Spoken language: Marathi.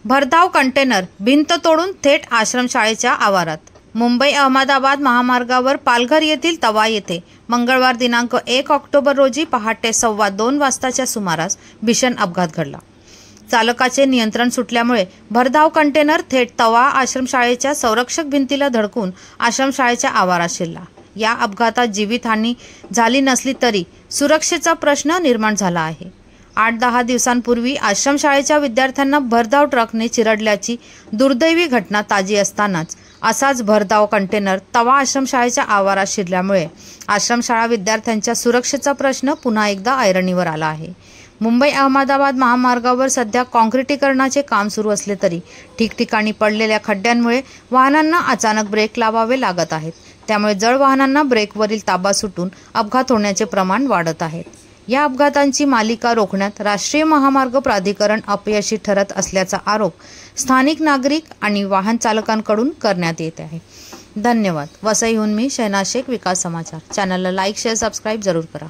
भरधाव कंटेनर भिंत तोडून थेट आश्रमशाळेच्या आवारात। मुंबई अहमदाबाद महामार्गावर पालघर येथील तवा येथे मंगळवार दिनांक 1 ऑक्टोबर रोजी पहाटे 2:15 वाजताच्या सुमारास भीषण अपघात घडला। चालकाचे नियंत्रण सुटल्यामुळे भरधाव कंटेनर थेट तवा आश्रमशाळेच्या संरक्षक भिंतीला धडकून आश्रमशाळेच्या आवारात शिरला। या अपघातात जीवितहानी झाली नसली तरी सुरक्षेचा प्रश्न निर्माण झाला आहे। 8-10 दिवसांपूर्वी आश्रमशाळेच्या विद्यार्थ्यांना भरधाव ट्रकने चिरडल्याची दुर्दैवी घटना ताजी असतानाच असाच भरधाव कंटेनर तवा आश्रमशाळेच्या आवारात शिरल्यामुळे आश्रमशाळा विद्यार्थ्यांच्या सुरक्षेचा प्रश्न पुन्हा एकदा ऐरणीवर आला आहे। मुंबई अहमदाबाद महामार्गावर सध्या काँक्रिटीकरणाचे काम सुरू असले तरी ठिकठिकाणी पडलेल्या खड्ड्यांमुळे वाहनांना अचानक ब्रेक लावावे लागत आहेत। त्यामुळे जड वाहनांना ब्रेकवरील ताबा सुटून अपघात होण्याचे प्रमाण वाढत आहे। या अपघातांची मालिका रोखण्यात राष्ट्रीय महामार्ग प्राधिकरण अपयशी ठरत असल्याचा आरोप स्थानिक नागरिक आणि वाहन चालकांकडून करण्यात येत आहे। धन्यवाद। वसईहून मी शहनाज शेख, विकास समाचार। चॅनलला लाईक, शेअर, सबस्क्राईब जरूर करा।